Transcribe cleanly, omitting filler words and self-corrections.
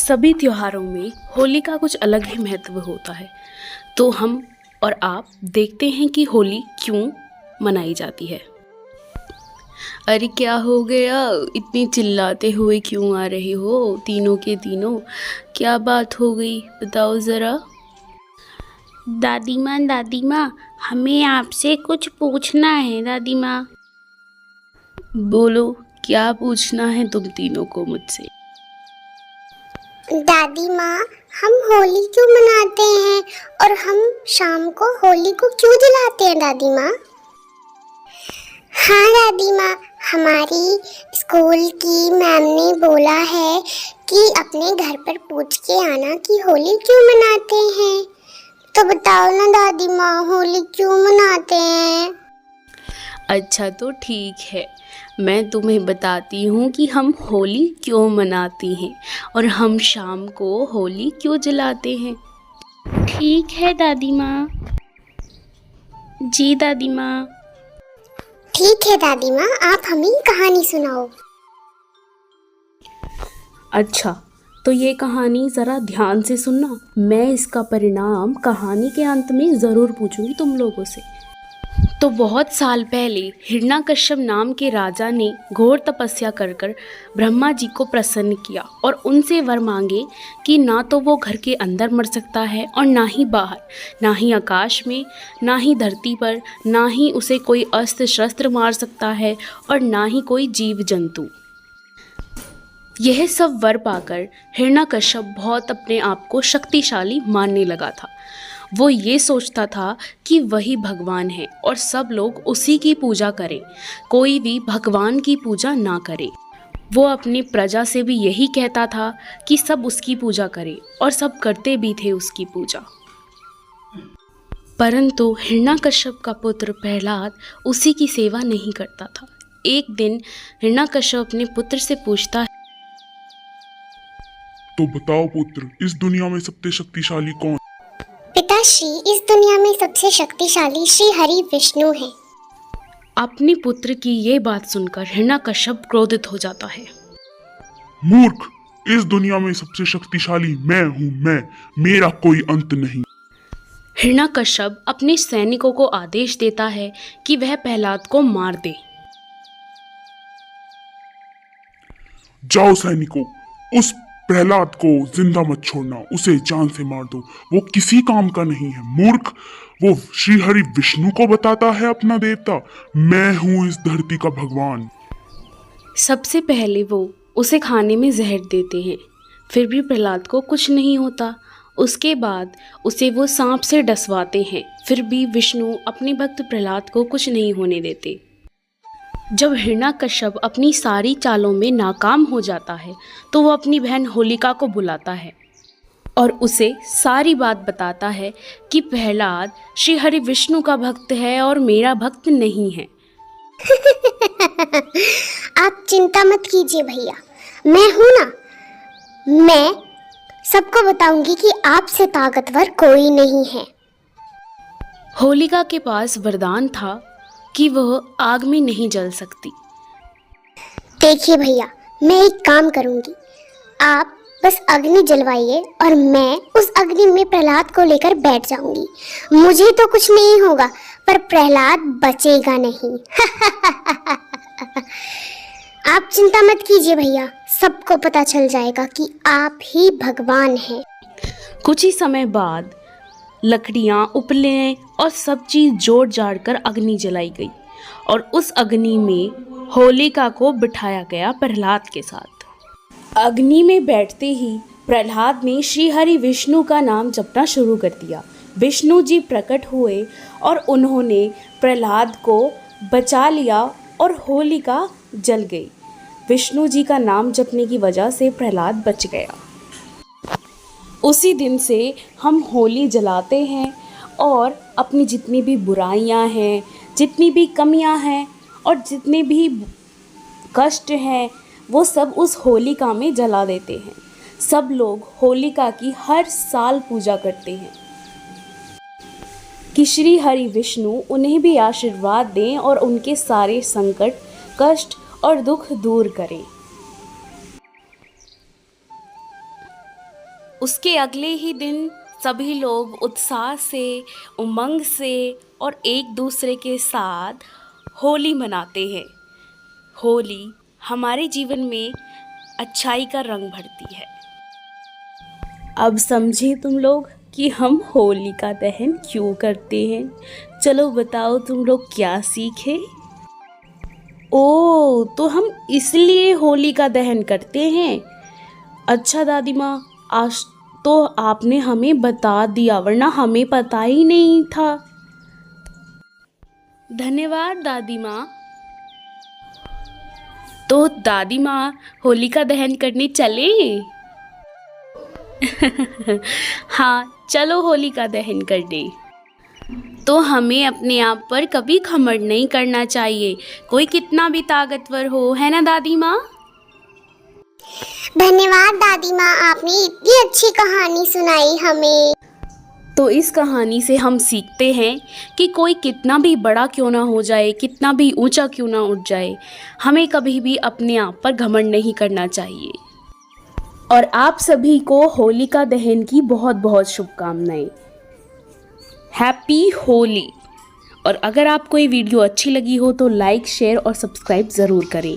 सभी त्योहारों में होली का कुछ अलग ही महत्व होता है। तो हम और आप देखते हैं कि होली क्यों मनाई जाती है। अरे क्या हो गया, इतनी चिल्लाते हुए क्यों आ रहे हो तीनों के तीनों? क्या बात हो गई, बताओ ज़रा। दादी माँ, हमें आपसे कुछ पूछना है दादी माँ। बोलो, क्या पूछना है तुम तीनों को मुझसे? दादी माँ, हम होली क्यों मनाते हैं और हम शाम को होली को क्यों जलाते हैं दादी माँ? हाँ दादी माँ, हमारी स्कूल की मैम ने बोला है कि अपने घर पर पूछ के आना कि होली क्यों मनाते हैं। तो बताओ ना दादी माँ, होली क्यों मनाते हैं? अच्छा तो ठीक है, मैं तुम्हें बताती हूँ कि हम होली क्यों मनाते हैं और हम शाम को होली क्यों जलाते हैं। ठीक है दादी माँ। जी दादी माँ। ठीक है दादी माँ, आप हमें कहानी सुनाओ। अच्छा, तो ये कहानी ज़रा ध्यान से सुनना। मैं इसका परिणाम कहानी के अंत में ज़रूर पूछूंगी तुम लोगों से। तो बहुत साल पहले हिरण्यकश्यप नाम के राजा ने घोर तपस्या कर ब्रह्मा जी को प्रसन्न किया और उनसे वर मांगे कि ना तो वो घर के अंदर मर सकता है और ना ही बाहर, ना ही आकाश में, ना ही धरती पर, ना ही उसे कोई अस्त्र शस्त्र मार सकता है और ना ही कोई जीव जंतु। यह सब वर पाकर हिरण्यकश्यप बहुत अपने आप को शक्तिशाली मानने लगा था। वो ये सोचता था कि वही भगवान है और सब लोग उसी की पूजा करें, कोई भी भगवान की पूजा ना करे। वो अपनी प्रजा से भी यही कहता था कि सब उसकी पूजा करें और सब करते भी थे उसकी पूजा। परंतु हिरण्यकश्यप का पुत्र प्रहलाद उसी की सेवा नहीं करता था। एक दिन हिरण्यकश्यप अपने पुत्र से पूछता है, तो बताओ पुत्र, इस दुनिया में सबसे शक्तिशाली कौन? पिताश्री, इस दुनिया में सबसे शक्तिशाली श्री हरि विष्णु है। अपने पुत्र की ये बात सुनकर हिरण्यकश्यप क्रोधित हो जाता है। मूर्ख, इस दुनिया में सबसे शक्तिशाली मैं हूँ, मेरा कोई अंत नहीं। हिरण्यकश्यप अपने सैनिकों को आदेश देता है कि वह प्रहलाद को मार दे। जाओ सैनिकों, उस प्रहलाद को जिंदा मत छोड़ना, उसे जान से मार दो। वो किसी काम का नहीं है। मूर्ख, वो श्री हरि विष्णु को बताता है अपना देवता। मैं हूँ इस धरती का भगवान। सबसे पहले वो उसे खाने में जहर देते हैं, फिर भी प्रहलाद को कुछ नहीं होता। उसके बाद उसे वो सांप से डसवाते हैं, फिर भी विष्णु अपने भक्त प्रहलाद को कुछ नहीं होने देते। जब हिरण्यकश्यप अपनी सारी चालों में नाकाम हो जाता है तो वो अपनी बहन होलिका को बुलाता है और उसे सारी बात बताता है कि प्रहलाद श्री हरि विष्णु का भक्त है और मेरा भक्त नहीं है। आप चिंता मत कीजिए भैया, मैं हूं ना। मैं सबको बताऊंगी कि आपसे ताकतवर कोई नहीं है। होलिका के पास वरदान था कि वह आग में नहीं जल सकती। देखिए भैया, मैं एक काम करूंगी, आप बस अग्नि जलवाइए और मैं उस अग्नि में प्रहलाद को लेकर बैठ जाऊंगी। मुझे तो कुछ नहीं होगा, पर प्रहलाद बचेगा नहीं। आप चिंता मत कीजिए भैया, सबको पता चल जाएगा कि आप ही भगवान हैं। कुछ ही समय बाद लकड़ियाँ, उपले और सब चीज़ जोड़ जाड़ कर अग्नि जलाई गई और उस अग्नि में होलिका को बिठाया गया प्रहलाद के साथ। अग्नि में बैठते ही प्रहलाद ने श्री हरि विष्णु का नाम जपना शुरू कर दिया। विष्णु जी प्रकट हुए और उन्होंने प्रहलाद को बचा लिया और होलिका जल गई। विष्णु जी का नाम जपने की वजह से प्रहलाद बच गया। उसी दिन से हम होली जलाते हैं और अपनी जितनी भी बुराइयां हैं, जितनी भी कमियां हैं और जितने भी कष्ट हैं, वो सब उस होलिका में जला देते हैं। सब लोग होलिका की हर साल पूजा करते हैं कि श्री हरि विष्णु उन्हें भी आशीर्वाद दें और उनके सारे संकट, कष्ट और दुख दूर करें। उसके अगले ही दिन सभी लोग उत्साह से, उमंग से और एक दूसरे के साथ होली मनाते हैं। होली हमारे जीवन में अच्छाई का रंग भरती है। अब समझे तुम लोग कि हम होलिका दहन क्यों करते हैं? चलो बताओ तुम लोग क्या सीखे? ओ, तो हम इसलिए होलिका दहन करते हैं। अच्छा दादी माँ, आज तो आपने हमें बता दिया, वरना हमें पता ही नहीं था। धन्यवाद दादी माँ। तो दादी माँ, होलिका दहन करने चले? हाँ, चलो होलिका दहन करने। तो हमें अपने आप पर कभी घमंड नहीं करना चाहिए, कोई कितना भी ताकतवर हो, है ना दादी माँ? धन्यवाद दादी माँ, आपने इतनी अच्छी कहानी सुनाई हमें। तो इस कहानी से हम सीखते हैं कि कोई कितना भी बड़ा क्यों ना हो जाए, कितना भी ऊंचा क्यों ना उठ जाए, हमें कभी भी अपने आप पर घमंड नहीं करना चाहिए। और आप सभी को होलिका दहन की बहुत बहुत शुभकामनाएं। हैप्पी होली। और अगर आपको ये वीडियो अच्छी लगी हो तो लाइक, शेयर और सब्सक्राइब ज़रूर करें।